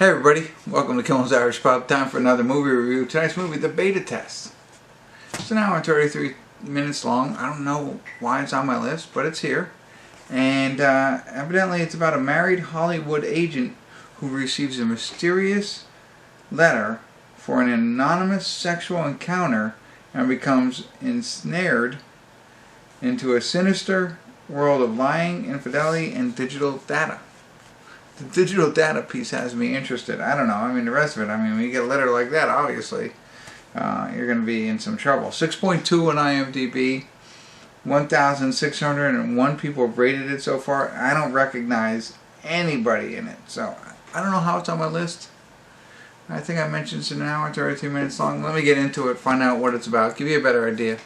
Hey everybody, welcome to Kimmel's Irish Pub. Time for another movie review. Tonight's movie, The Beta Test. It's an hour and 33 minutes long. I don't know why it's on my list, but it's here. And evidently it's about a married Hollywood agent who receives a mysterious letter for an anonymous sexual encounter and becomes ensnared into a sinister world of lying, infidelity, and digital data. The digital data piece has me interested. I don't know. I mean, the rest of it, I mean, when you get a letter like that, obviously, you're going to be in some trouble. 6.2 on IMDb. 1,601 people have rated it so far. I don't recognize anybody in it. So, I don't know how it's on my list. I think I mentioned it's an hour and 33 minutes long. Let me get into it, find out what it's about, give you a better idea,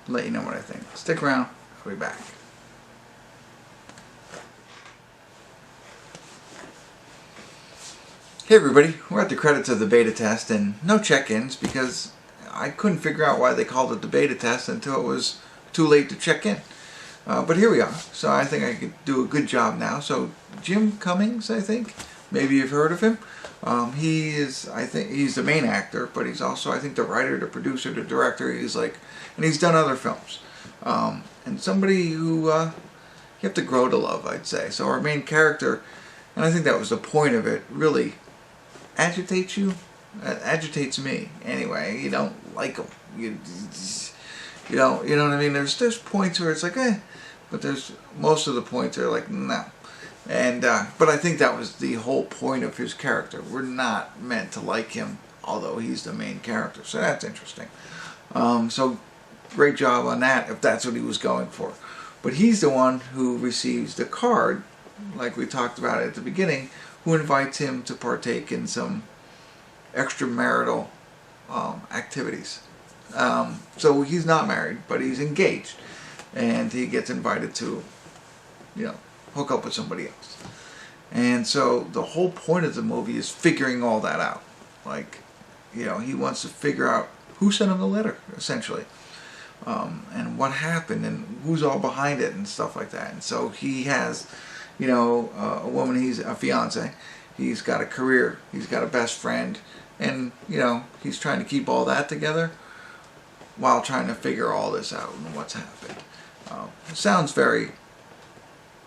let you know what I think. Stick around. I'll be back. Hey everybody, we're at the credits of the beta test and no check-ins because I couldn't figure out why they called it the beta test until it was too late to check in. But here we are, so I think I could do a good job now. So Cummings, I think, maybe you've heard of him. He is, I think, he's the main actor, but he's also, I think, the writer, the producer, the director. He's like, and he's done other films. And somebody who you have to grow to love, I'd say. So our main character, and I think that was the point of it, really agitates you. Agitates me anyway. You don't like him. You don't. You know what I mean? There's points where it's like but there's most of the points are like no. And but I think that was the whole point of his character. We're not meant to like him, although he's the main character. So that's interesting. So great job on that if that's what he was going for. But he's the one who receives the card, like we talked about at the beginning, who invites him to partake in some extramarital activities. So he's not married, but he's engaged, and he gets invited to, hook up with somebody else. And so the whole point of the movie is figuring all that out. Like, he wants to figure out who sent him the letter, essentially, and what happened, and who's all behind it, and stuff like that. And so he has, a woman, he's a fiance, he's got a career, he's got a best friend, and, he's trying to keep all that together while trying to figure all this out and what's happened. It sounds very,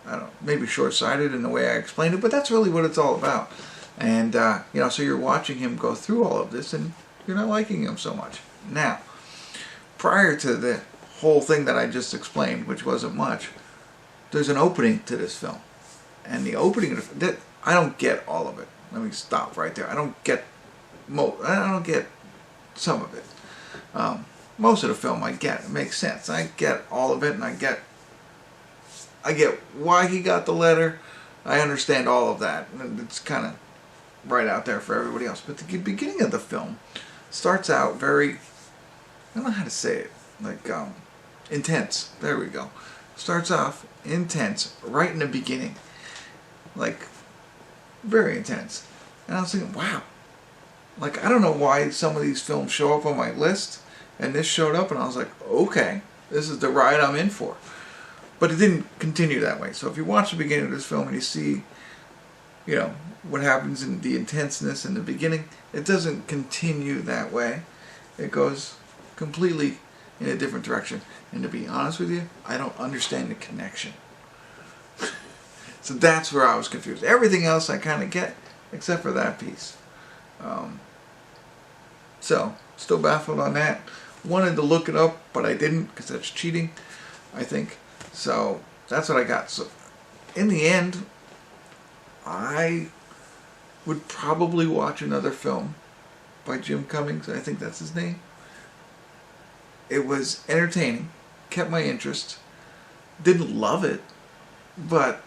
I don't know, maybe short-sighted in the way I explained it, but that's really what it's all about. And, so you're watching him go through all of this, and you're not liking him so much. Now, prior to the whole thing that I just explained, which wasn't much, there's an opening to this film. And the opening, I don't get all of it. Let me stop right there. I don't get some of it. Most of the film I get. It makes sense. I get all of it, and I get why he got the letter. I understand all of that. And it's kind of right out there for everybody else. But the beginning of the film starts out very, I don't know how to say it, like intense. There we go. Starts off intense right in the beginning. Like, very intense. And I was thinking, wow. Like, I don't know why some of these films show up on my list, and this showed up, and I was like, okay, this is the ride I'm in for. But it didn't continue that way. So if you watch the beginning of this film and you see, what happens in the intenseness in the beginning, it doesn't continue that way. It goes completely in a different direction. And to be honest with you, I don't understand the connection. So that's where I was confused. Everything else I kind of get, except for that piece. So, still baffled on that. Wanted to look it up, but I didn't, because that's cheating, I think. So, that's what I got. So, in the end, I would probably watch another film by Cummings. I think that's his name. It was entertaining, kept my interest. Didn't love it, but,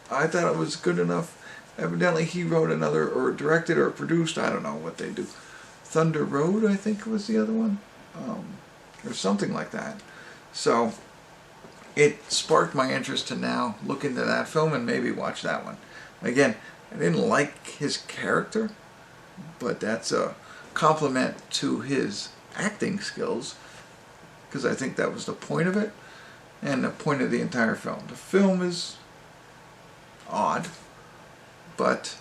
I thought it was good enough. Evidently he wrote another, or directed, or produced, I don't know what they do. Thunder Road, I think was the other one. Or something like that. So, it sparked my interest to now look into that film and maybe watch that one. Again, I didn't like his character, but that's a compliment to his acting skills, because I think that was the point of it, and the point of the entire film. The film is odd, but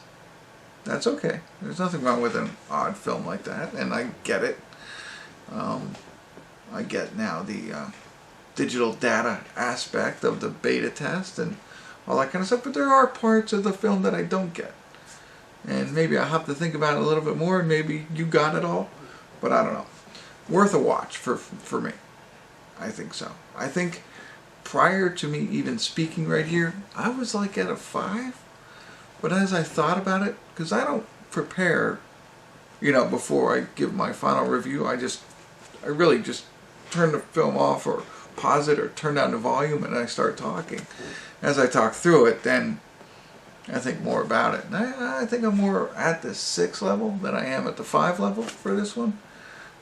That's okay. There's nothing wrong with an odd film like that, and I get it. I get now the digital data aspect of the beta test and all that kind of stuff, but there are parts of the film that I don't get. And maybe I'll have to think about it a little bit more, and maybe you got it all, but I don't know. Worth a watch for me. I think so. I think prior to me even speaking right here, I was like at a 5. But as I thought about it, because I don't prepare, before I give my final review, I really just turn the film off or pause it or turn down the volume and I start talking. As I talk through it, then I think more about it. And I think I'm more at the 6 level than I am at the 5 level for this one,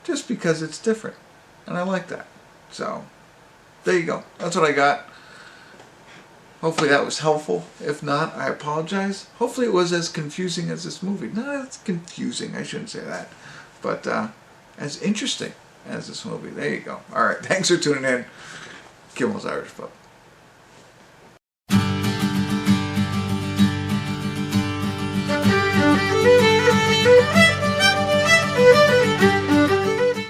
just because it's different. And I like that. So, there you go. That's what I got. Hopefully that was helpful. If not, I apologize. Hopefully it was as confusing as this movie. No, it's confusing. I shouldn't say that. But as interesting as this movie. There you go. All right. Thanks for tuning in. Kimmel's Irish Pub.